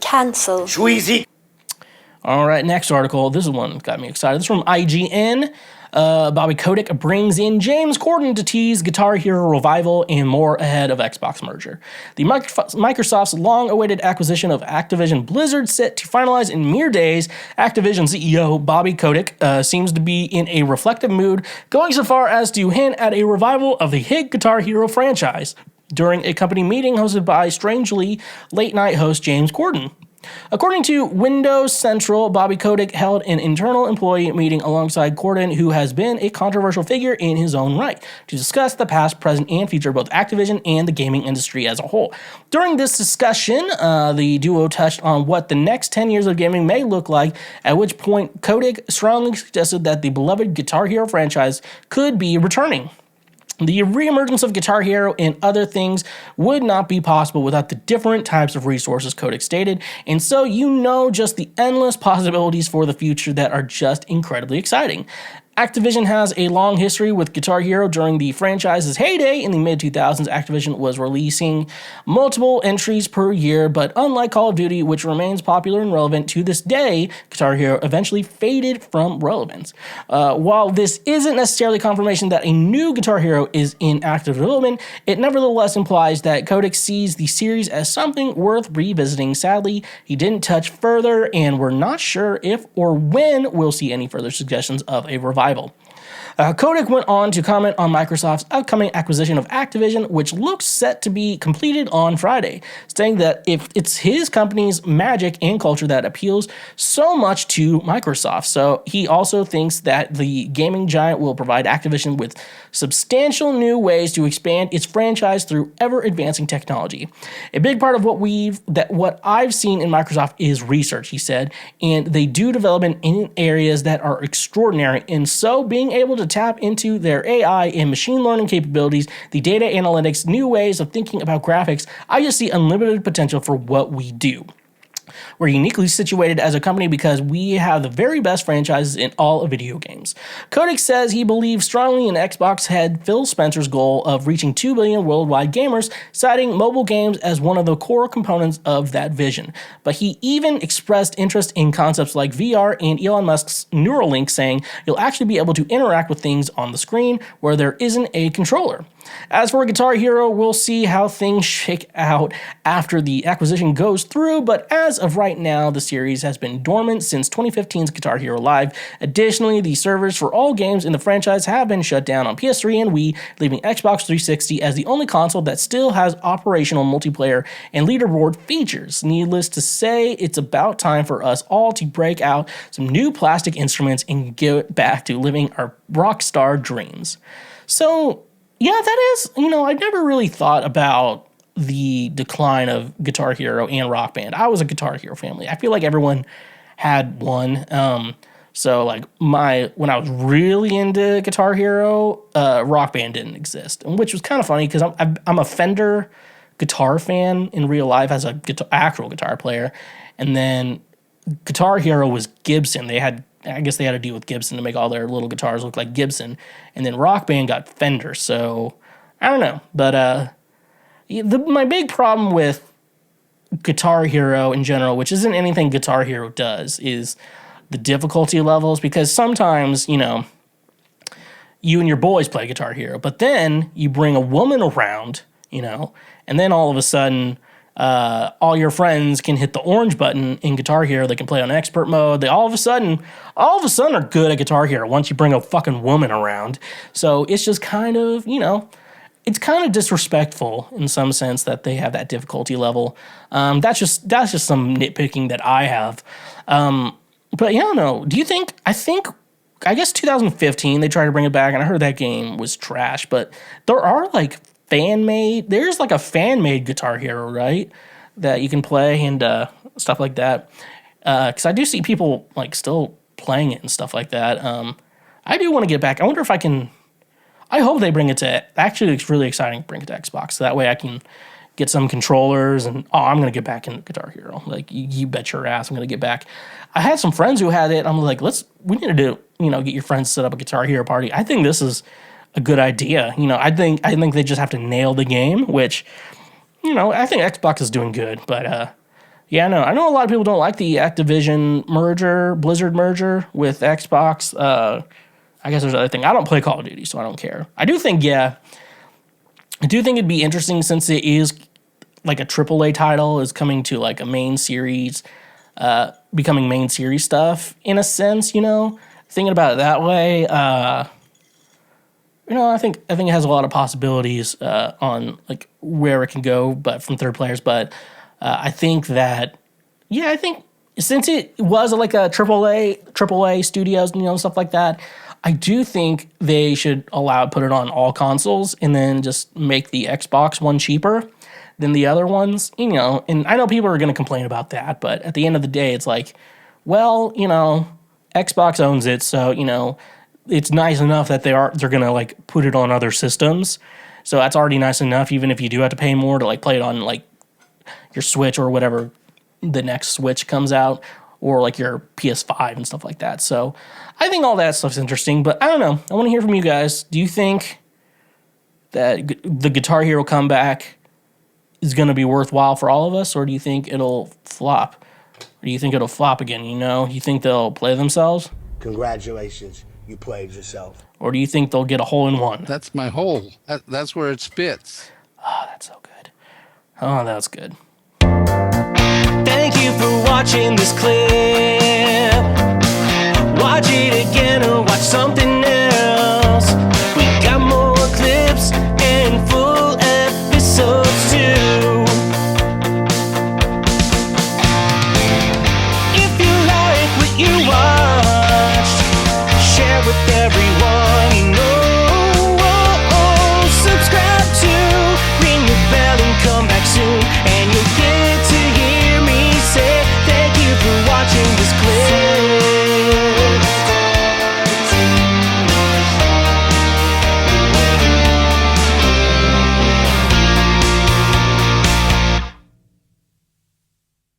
Cancel. Schweezy. All right, next article. This is one that got me excited. This is from IGN. Bobby Kotick brings in James Corden to tease Guitar Hero revival and more ahead of Xbox merger. The Microsoft's long-awaited acquisition of Activision Blizzard set to finalize in mere days. Activision CEO Bobby Kotick seems to be in a reflective mood, going so far as to hint at a revival of the hit Guitar Hero franchise during a company meeting hosted by strangely late-night host James Corden. According to Windows Central, Bobby Kotick held an internal employee meeting alongside Corden, who has been a controversial figure in his own right, to discuss the past, present, and future of both Activision and the gaming industry as a whole. During this discussion, the duo touched on what the next 10 years of gaming may look like, at which point Kotick strongly suggested that the beloved Guitar Hero franchise could be returning. The reemergence of Guitar Hero and other things would not be possible without the different types of resources Kotick stated, and so you know just the endless possibilities for the future that are just incredibly exciting. Activision has a long history with Guitar Hero. During the franchise's heyday in the mid-2000s, Activision was releasing multiple entries per year, but unlike Call of Duty, which remains popular and relevant to this day, Guitar Hero eventually faded from relevance. While this isn't necessarily confirmation that a new Guitar Hero is in active development, it nevertheless implies that Kotick sees the series as something worth revisiting. Sadly, he didn't touch further, and we're not sure if or when we'll see any further suggestions of a revival. Kotick went on to comment on Microsoft's upcoming acquisition of Activision, which looks set to be completed on Friday, saying that if it's his company's magic and culture that appeals so much to Microsoft. So he also thinks that the gaming giant will provide Activision with substantial new ways to expand its franchise through ever-advancing technology. A big part of what I've seen in Microsoft is research, he said, and they do development in areas that are extraordinary, and so being able to tap into their AI and machine learning capabilities, the data analytics, new ways of thinking about graphics, I just see unlimited potential for what we do. We're uniquely situated as a company because we have the very best franchises in all of video games. Kotick says he believes strongly in Xbox head Phil Spencer's goal of reaching 2 billion worldwide gamers, citing mobile games as one of the core components of that vision. But he even expressed interest in concepts like VR and Elon Musk's Neuralink, saying you'll actually be able to interact with things on the screen where there isn't a controller. As for Guitar Hero, we'll see how things shake out after the acquisition goes through, but as of right now, the series has been dormant since 2015's Guitar Hero Live. Additionally, the servers for all games in the franchise have been shut down on PS3 and Wii, leaving Xbox 360 as the only console that still has operational multiplayer and leaderboard features. Needless to say, it's about time for us all to break out some new plastic instruments and get back to living our rock star dreams. So, yeah, that is, I've never really thought about the decline of Guitar Hero and Rock Band. I was a Guitar Hero family. I feel like everyone had one. So like when I was really into Guitar Hero, Rock Band didn't exist, which was kind of funny because I'm a Fender guitar fan in real life as a actual guitar player, and then Guitar Hero was Gibson. I guess they had to deal with Gibson to make all their little guitars look like Gibson. And then Rock Band got Fender. So, I don't know. But my big problem with Guitar Hero in general, which isn't anything Guitar Hero does, is the difficulty levels. Because sometimes, you and your boys play Guitar Hero. But then you bring a woman around, and then all of a sudden all your friends can hit the orange button in Guitar Hero. They can play on expert mode. They all of a sudden are good at Guitar Hero once you bring a fucking woman around. So it's just kind of, it's kind of disrespectful in some sense that they have that difficulty level. That's just some nitpicking that I have. But yeah, I don't know. I guess 2015 they tried to bring it back, and I heard that game was trash, but there are like there's like a fan-made Guitar Hero, right, that you can play and stuff like that. Because I do see people like still playing it and stuff like that. I do want to get back. I wonder if I can. I hope they bring it to. Actually, it's really exciting to bring it to Xbox. So that way I can get some controllers and I'm gonna get back into Guitar Hero. Like you bet your ass I'm gonna get back. I had some friends who had it. I'm like, we need to do get your friends to set up a Guitar Hero party. I think this is a good idea. I think they just have to nail the game, which, I think Xbox is doing good, but Yeah, I know a lot of people don't like the Activision merger, Blizzard merger with Xbox. I guess there's other thing. I don't play Call of Duty, so I don't care. I do think it'd be interesting since it is like a AAA title is coming to like a main series, becoming main series stuff in a sense. Thinking about it that way. I think it has a lot of possibilities on like where it can go, but from third players. But I think that, I think since it was like a AAA studios, stuff like that, I do think they should put it on all consoles and then just make the Xbox one cheaper than the other ones. And I know people are going to complain about that, but at the end of the day, it's like, well, Xbox owns it, so it's nice enough that they're gonna like put it on other systems. So that's already nice enough, even if you do have to pay more to like play it on like your Switch or whatever the next Switch comes out, or like your PS5 and stuff like that. So I think all that stuff's interesting, but I don't know. I want to hear from you guys. Do you think that the Guitar Hero comeback is going to be worthwhile for all of us, or do you think it'll flop? Or do you think it'll flop again? You think they'll play themselves? Congratulations, you played yourself. Or do you think they'll get a hole in one? That's my hole. That's where it spits. Oh, that's so good. Oh, that's good.